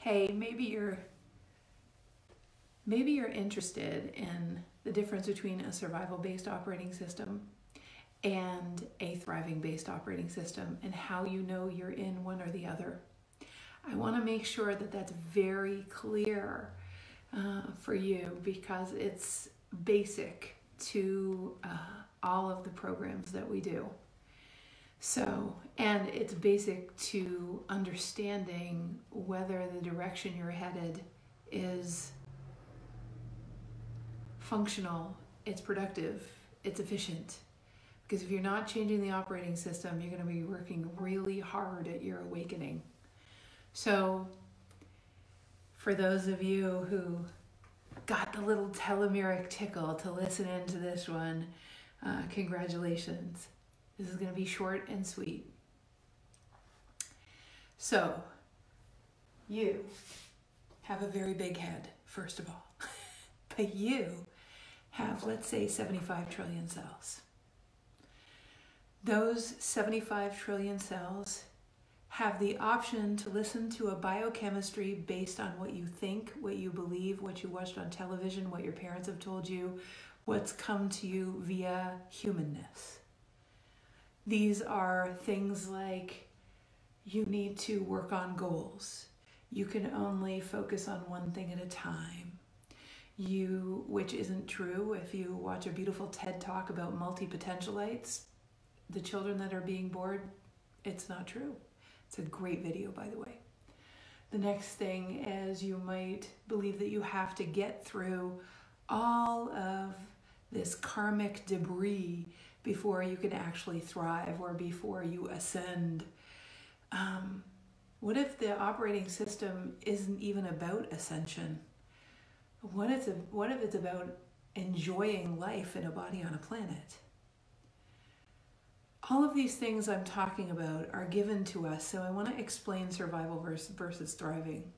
hey, maybe you're interested in the difference between a survival-based operating system and a thriving-based operating system and how you know you're in one or the other. I want to make sure that that's very clear for you, because it's basic to all of the programs that we do. So, and it's basic to understanding whether the direction you're headed is functional, it's productive, it's efficient. Because if you're not changing the operating system, you're going to be working really hard at your awakening. So, for those of you who got the little telomeric tickle to listen into this one, congratulations. This is going to be short and sweet. So, you have a very big head, first of all. But you have, let's say, 75 trillion cells. Those 75 trillion cells have the option to listen to a biochemistry based on what you think, what you believe, what you watched on television, what your parents have told you, what's come to you via humanness. These are things like you need to work on goals. You can only focus on one thing at a time. Which isn't true. If you watch a beautiful TED talk about multi-potentialites, the children that are being born, it's not true. It's a great video, by the way. The next thing is you might believe that you have to get through all of this karmic debris before you can actually thrive or before you ascend. What if the operating system isn't even about ascension? What if it's about enjoying life in a body on a planet? All of these things I'm talking about are given to us, so I want to explain survival versus thriving.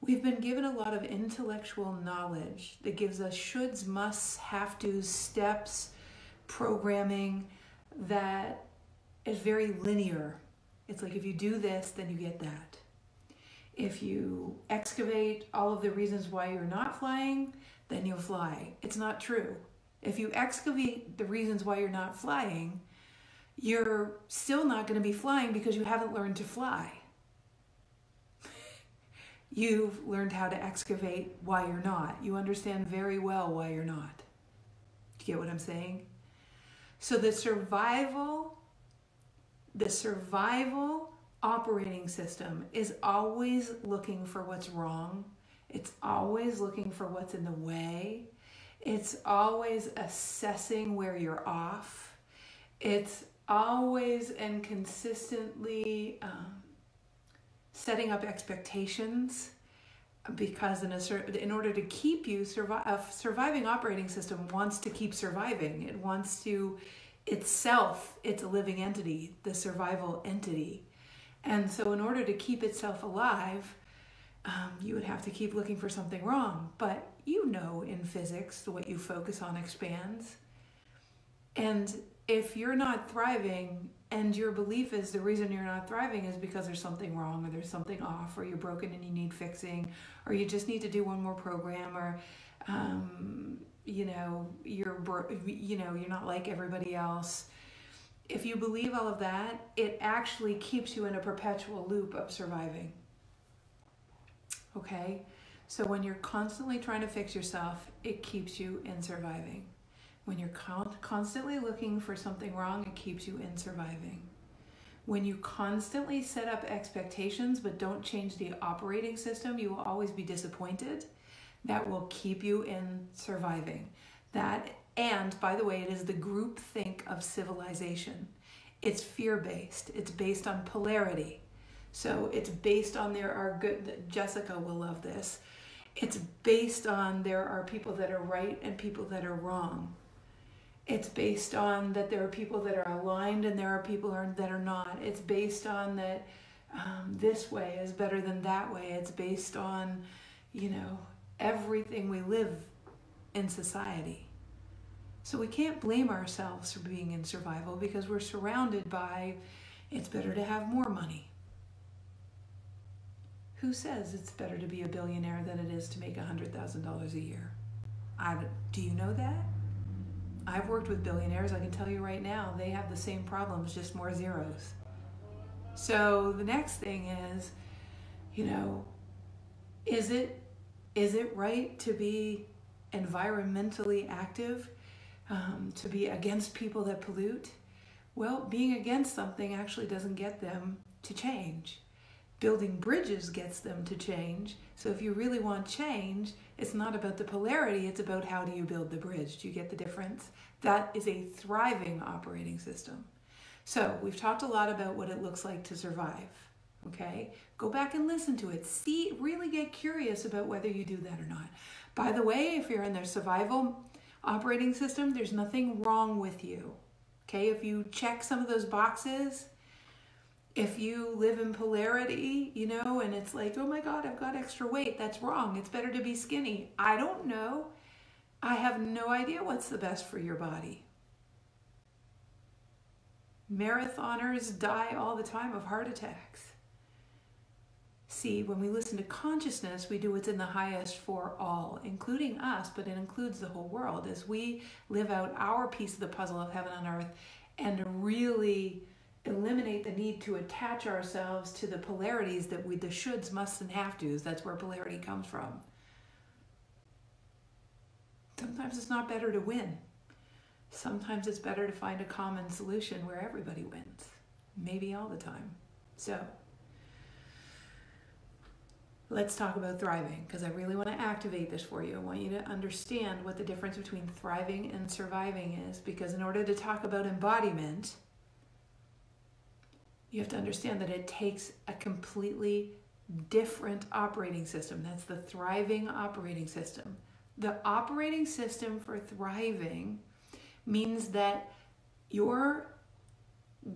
We've been given a lot of intellectual knowledge that gives us shoulds, musts, have-tos, steps, programming that is very linear. It's like if you do this, then you get that. If you excavate all of the reasons why you're not flying, then you'll fly. It's not true. If you excavate the reasons why you're not flying, you're still not going to be flying because you haven't learned to fly. You've learned how to excavate why you're not. You understand very well why you're not. Do you get what I'm saying? So the survival operating system is always looking for what's wrong. It's always looking for what's in the way. It's always assessing where you're off. It's always and consistently setting up expectations, because in order to keep you, a surviving operating system wants to keep surviving. It wants to itself, it's a living entity, the survival entity. And so in order to keep itself alive, you would have to keep looking for something wrong. But you know in physics, what you focus on expands. And if you're not thriving and your belief is the reason you're not thriving is because there's something wrong or there's something off or you're broken and you need fixing or you just need to do one more program or you're not like everybody else. If you believe all of that, it actually keeps you in a perpetual loop of surviving. Okay? So when you're constantly trying to fix yourself, it keeps you in surviving. When you're constantly looking for something wrong, it keeps you in surviving. When you constantly set up expectations but don't change the operating system, you will always be disappointed. That will keep you in surviving. And by the way, it is the groupthink of civilization. It's fear-based. It's based on polarity. So it's based on Jessica will love this. It's based on there are people that are right and people that are wrong. It's based on that there are people that are aligned and there are people that are not. It's based on that this way is better than that way. It's based on, everything we live in society. So we can't blame ourselves for being in survival because we're surrounded by, it's better to have more money. Who says it's better to be a billionaire than it is to make $100,000 a year? Do you know that? I've worked with billionaires. I can tell you right now, they have the same problems, just more zeros. So the next thing is, is it right to be environmentally active, to be against people that pollute? Well, being against something actually doesn't get them to change. Building bridges gets them to change. So if you really want change, it's not about the polarity, it's about how do you build the bridge. Do you get the difference? That is a thriving operating system. So we've talked a lot about what it looks like to survive. Okay? Go back and listen to it. Really get curious about whether you do that or not. By the way, if you're in their survival operating system, there's nothing wrong with you. Okay? If you check some of those boxes, if you live in polarity, and it's like, oh my God, I've got extra weight, that's wrong. It's better to be skinny. I don't know. I have no idea what's the best for your body. Marathoners die all the time of heart attacks. See, when we listen to consciousness, we do what's in the highest for all, including us, but it includes the whole world as we live out our piece of the puzzle of heaven on earth and really eliminate the need to attach ourselves to the polarities that the shoulds, musts, and have tos. That's where polarity comes from. Sometimes it's not better to win. Sometimes it's better to find a common solution where everybody wins. Maybe all the time. So, let's talk about thriving, because I really want to activate this for you. I want you to understand what the difference between thriving and surviving is, because in order to talk about embodiment, you have to understand that it takes a completely different operating system. That's the thriving operating system. The operating system for thriving means that your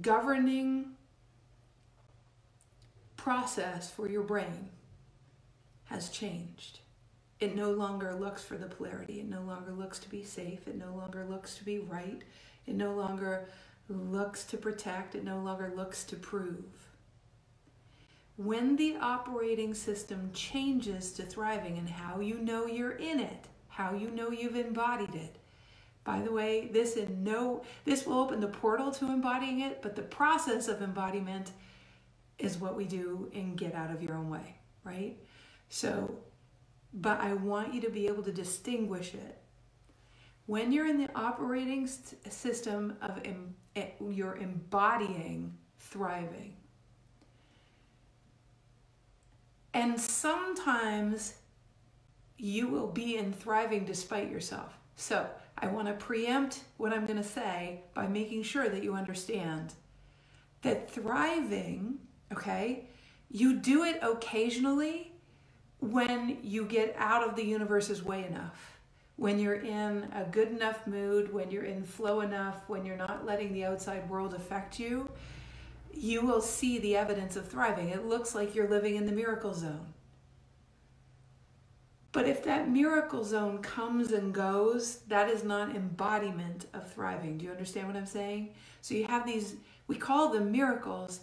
governing process for your brain has changed. It no longer looks for the polarity. It no longer looks to be safe. It no longer looks to be right. It no longer looks to protect. It no longer looks to prove. When the operating system changes to thriving, and how you know you're in it, how you know you've embodied it. By the way, this will open the portal to embodying it, but the process of embodiment is what we do in Get Out of Your Own Way, right? So, but I want you to be able to distinguish it. When you're in the operating system of you're embodying thriving. And sometimes you will be in thriving despite yourself. So I want to preempt what I'm going to say by making sure that you understand that thriving, okay, you do it occasionally when you get out of the universe's way enough. When you're in a good enough mood, when you're in flow enough, when you're not letting the outside world affect you, you will see the evidence of thriving. It looks like you're living in the miracle zone. But if that miracle zone comes and goes, that is not embodiment of thriving. Do you understand what I'm saying? So you have these, we call them miracles.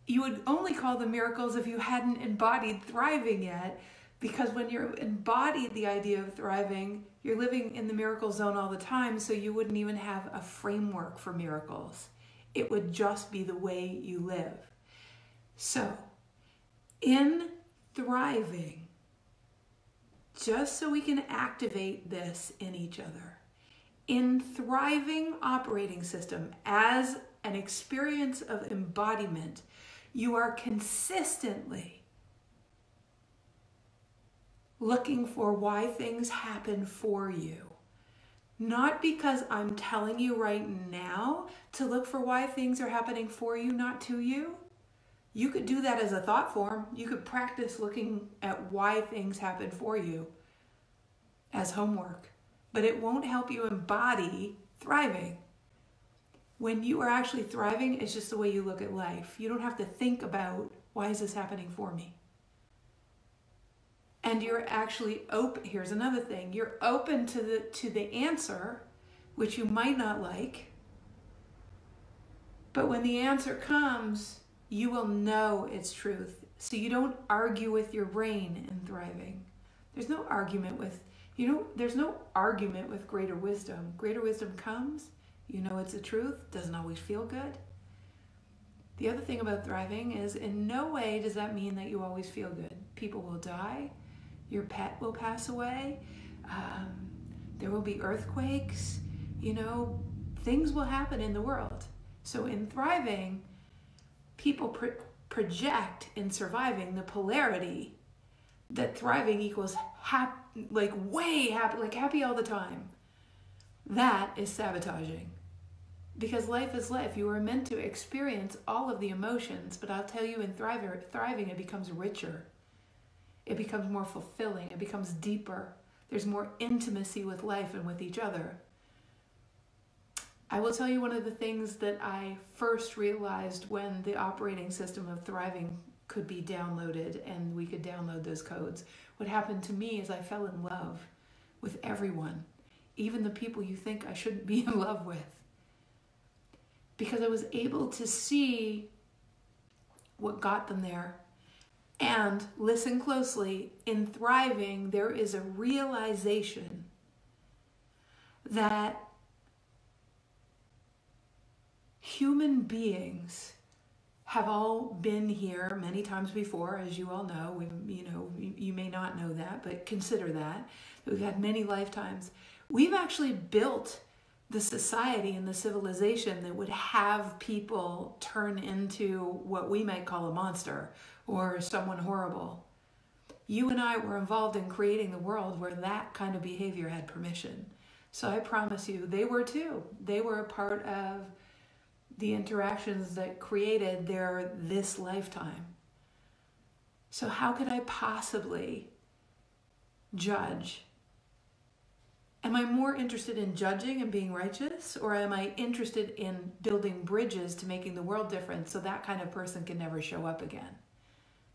You would only call them miracles if you hadn't embodied thriving yet. Because when you're embodied the idea of thriving, you're living in the miracle zone all the time, so you wouldn't even have a framework for miracles. It would just be the way you live. So, in thriving, just so we can activate this in each other, in thriving operating system, as an experience of embodiment, you are consistently looking for why things happen for you. Not because I'm telling you right now to look for why things are happening for you, not to you. You could do that as a thought form. You could practice looking at why things happen for you as homework. But it won't help you embody thriving. When you are actually thriving, it's just the way you look at life. You don't have to think about, why is this happening for me? And you're actually open. Here's another thing. You're open to the answer, which you might not like. But when the answer comes, you will know its truth. So you don't argue with your brain in thriving. There's no argument with, there's no argument with greater wisdom. Greater wisdom comes, it's the truth, doesn't always feel good. The other thing about thriving is in no way does that mean that you always feel good. People will die, your pet will pass away, there will be earthquakes, things will happen in the world. So in thriving, people project in surviving the polarity that thriving equals way happy, happy all the time. That is sabotaging. Because life is life. You are meant to experience all of the emotions, but I'll tell you in thriving, it becomes richer. It becomes more fulfilling. It becomes deeper. There's more intimacy with life and with each other. I will tell you one of the things that I first realized when the operating system of thriving could be downloaded and we could download those codes. What happened to me is I fell in love with everyone, even the people you think I shouldn't be in love with. Because I was able to see what got them there. And listen closely, in thriving, there is a realization that human beings have all been here many times before, as you all know. You may not know that, but consider that we've had many lifetimes. We've actually built the society and the civilization that would have people turn into what we might call a monster or someone horrible. You and I were involved in creating the world where that kind of behavior had permission. So I promise you, they were too. They were a part of the interactions that created this lifetime. So how could I possibly judge? Am I more interested in judging and being righteous, or am I interested in building bridges to making the world different so that kind of person can never show up again?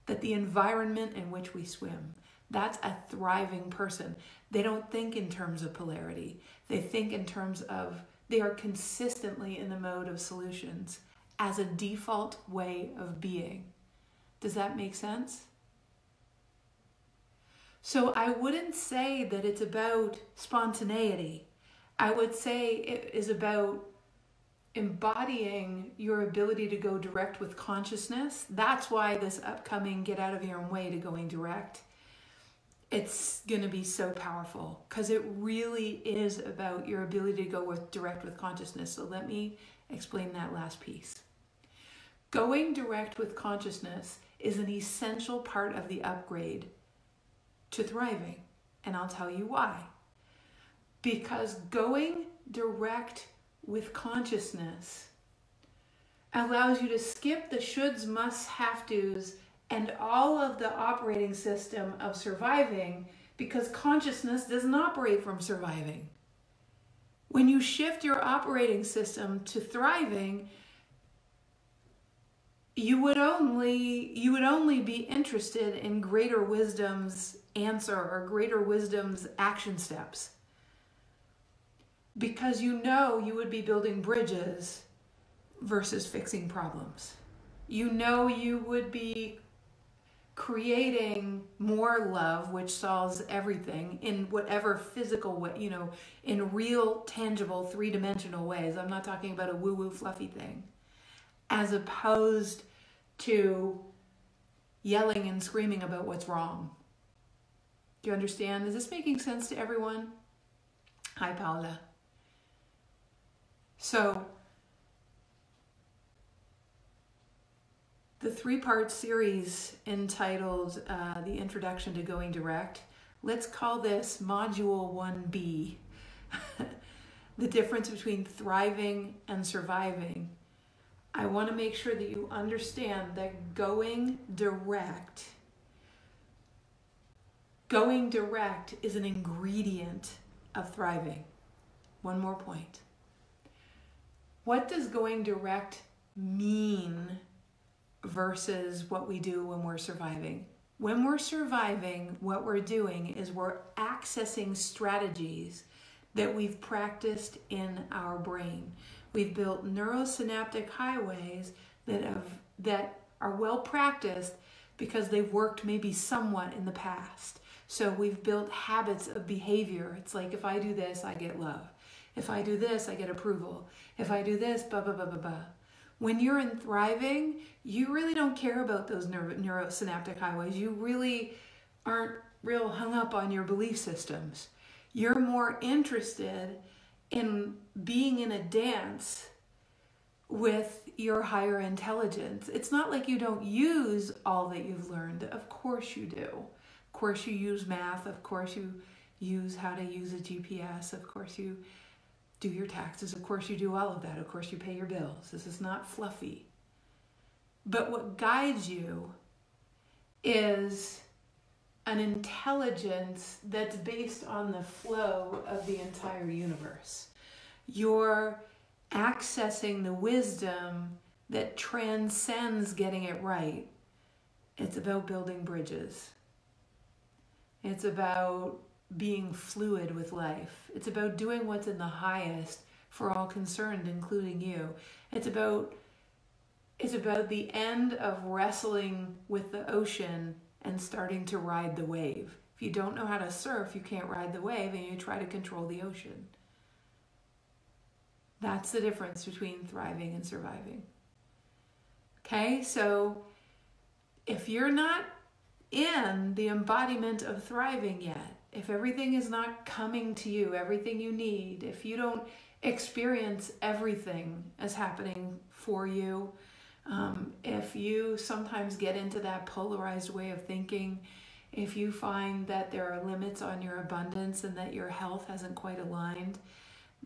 That the environment in which we swim, that's a thriving person. They don't think in terms of polarity. They think in terms of, they are consistently in the mode of solutions as a default way of being. Does that make sense? So I wouldn't say that it's about spontaneity. I would say it is about embodying your ability to go direct with consciousness. That's why this upcoming Get Out of Your Own Way to Going Direct, it's going to be so powerful because it really is about your ability to go direct with consciousness. So let me explain that last piece. Going direct with consciousness is an essential part of the upgrade to thriving. And I'll tell you why. Because going direct with consciousness allows you to skip the shoulds, musts, have tos, and all of the operating system of surviving, because consciousness doesn't operate from surviving. When you shift your operating system to thriving, you would only be interested in greater wisdom's answer or greater wisdom's action steps. Because you would be building bridges versus fixing problems. You would be creating more love, which solves everything in whatever physical way, in real, tangible, three-dimensional ways. I'm not talking about a woo-woo fluffy thing. As opposed to yelling and screaming about what's wrong. Do you understand? Is this making sense to everyone? Hi, Paula. So, the 3-part series entitled The Introduction to Going Direct, let's call this Module 1B. The difference between thriving and surviving. I want to make sure that you understand that going direct is an ingredient of thriving. One more point. What does going direct mean versus what we do when we're surviving? When we're surviving, what we're doing is we're accessing strategies that we've practiced in our brain. We've built neurosynaptic highways that are well practiced because they've worked maybe somewhat in the past. So we've built habits of behavior. It's like, if I do this, I get love. If I do this, I get approval. If I do this, blah, blah, blah, blah, blah. When you're in thriving, you really don't care about those neurosynaptic highways. You really aren't real hung up on your belief systems. You're more interested in being in a dance with your higher intelligence. It's not like you don't use all that you've learned. Of course you do. Of course you use math. Of course you use how to use a GPS. Of course you do your taxes. Of course you do all of that. Of course you pay your bills. This is not fluffy. But what guides you is an intelligence that's based on the flow of the entire universe. You're accessing the wisdom that transcends getting it right. It's about building bridges. It's about being fluid with life. It's about doing what's in the highest for all concerned, including you. It's about the end of wrestling with the ocean and starting to ride the wave. If you don't know how to surf, you can't ride the wave, and you try to control the ocean. That's the difference between thriving and surviving. Okay, so if you're not in the embodiment of thriving yet, if everything is not coming to you, everything you need, if you don't experience everything as happening for you, if you sometimes get into that polarized way of thinking, if you find that there are limits on your abundance and that your health hasn't quite aligned,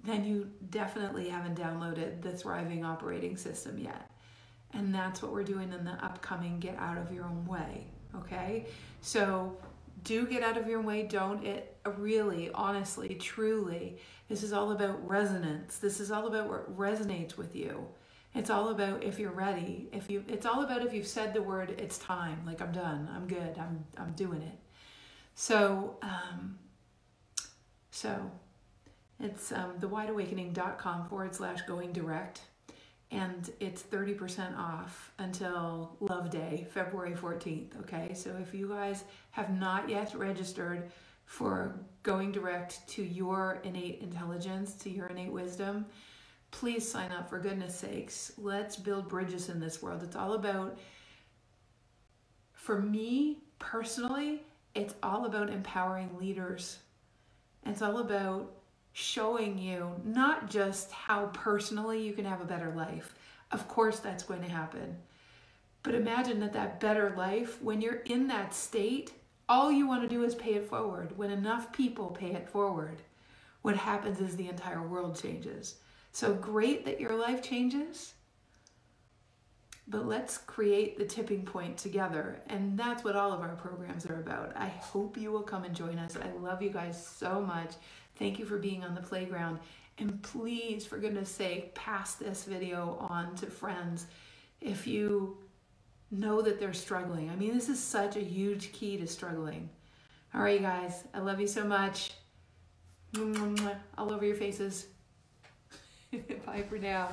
then you definitely haven't downloaded the Thriving Operating System yet. And that's what we're doing in the upcoming Get Out of Your Own Way, okay? So do get out of your own way. Don't it really, honestly, truly, this is all about resonance. This is all about what resonates with you. It's all about if you're ready. It's all about if you've said the word, it's time. Like, I'm done. I'm good. I'm doing it. So it's thewideawakening.com/going direct. And it's 30% off until Love Day, February 14th, okay? So if you guys have not yet registered for going direct to your innate intelligence, to your innate wisdom, please sign up, for goodness sakes. Let's build bridges in this world. It's all about, for me personally, it's all about empowering leaders. It's all about showing you not just how personally you can have a better life. Of course that's going to happen. But imagine that better life, when you're in that state, all you want to do is pay it forward. When enough people pay it forward, what happens is the entire world changes. So great that your life changes, but let's create the tipping point together. And that's what all of our programs are about. I hope you will come and join us. I love you guys so much. Thank you for being on the playground. And please, for goodness sake, pass this video on to friends if you know that they're struggling. I mean, this is such a huge key to struggling. All right, guys, I love you so much. All over your faces. Bye for now.